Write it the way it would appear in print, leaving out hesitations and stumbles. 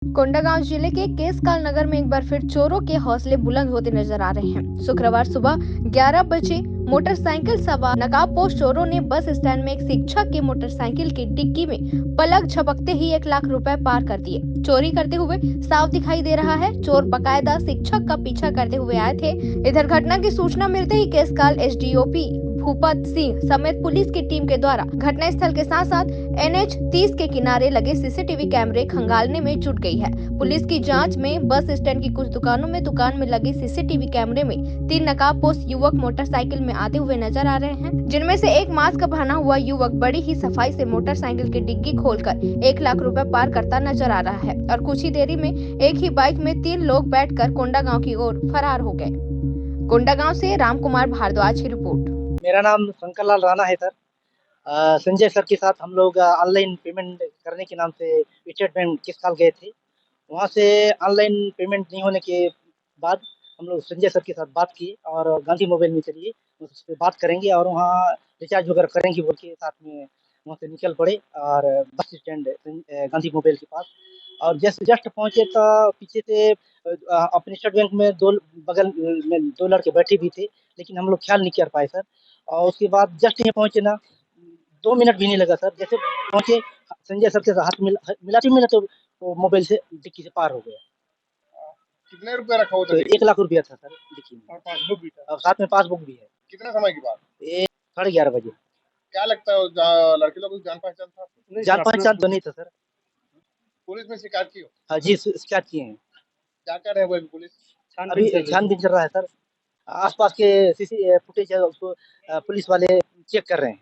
कोंडागांव जिले के केसकाल नगर में एक बार फिर चोरों के हौसले बुलंद होते नजर आ रहे हैं। शुक्रवार सुबह 11 बजे मोटरसाइकिल सवार नकाबपोश चोरों ने बस स्टैंड में एक शिक्षक के मोटरसाइकिल की डिक्की में पलक झपकते ही 1 लाख रुपए पार कर दिए। चोरी करते हुए साफ दिखाई दे रहा है। चोर बकायदा शिक्षक का पीछा करते हुए आए थे। इधर घटना की सूचना मिलते ही केसकाल एसडीओपी भूपत सिंह समेत पुलिस की टीम के द्वारा घटना स्थल के साथ साथ NH 30 के किनारे लगे सीसीटीवी कैमरे खंगालने में जुट गई है। पुलिस की जांच में बस स्टैंड की कुछ दुकानों में दुकान में लगे सीसीटीवी कैमरे में 3 नकाबपोश युवक मोटरसाइकिल में आते हुए नजर आ रहे हैं, जिनमें से एक मास्क पहना हुआ युवक बड़ी ही सफाई से मोटरसाइकिल की डिग्गी खोलकर 1 लाख रुपए पार करता नजर आ रहा है और कुछ ही देरी में एक ही बाइक में 3 लोग बैठकर कोंडागांव की ओर फरार हो गए। कोंडागांव से रामकुमार भारद्वाज की रिपोर्ट। मेरा नाम शंकर लाल राणा है सर। संजय सर के साथ हम लोग ऑनलाइन पेमेंट करने के नाम से स्टेट बैंक किसकाल गए थे। वहाँ से ऑनलाइन पेमेंट नहीं होने के बाद हम लोग संजय सर के साथ बात की और गांधी मोबाइल में चलिए उस पर बात करेंगे और वहाँ रिचार्ज वगैरह करेंगे बोल के साथ में वहाँ से निकल पड़े और बस स्टैंड गांधी मोबाइल के पास और जस्ट जस्ट पहुँचे तो पीछे से अपने स्टेट बैंक में दो बगल में दो लड़के बैठे भी थे, लेकिन हम लोग ख्याल नहीं कर पाए सर। और उसके बाद जस्ट यहाँ पहुँचे ना 2 मिनट भी नहीं लगा सर, जैसे पहुँचे संजय सर के हाथ मिला तो वो मोबाइल से डिक्की से पार हो गया। कितने रुपए रखा हुआ था? तो 1 लाख रुपया था सर डिक्की में और पासबुक भी था। और साथ में पासबुक भी है। कितने समय की बात? ये 11:30 बजे। क्या लगता है लड़के लोगों की जान पहचान था? जान पहचान तो नहीं था सर। पुलिस में शिकायत की हो? हाँ जी, शिकायत किए हैं। क्या कर रहे हैं वो अभी पुलिस? अभी छानबीन चल रहा है सर। आसपास के सीसी फुटेज है उसको पुलिस वाले चेक कर रहे हैं।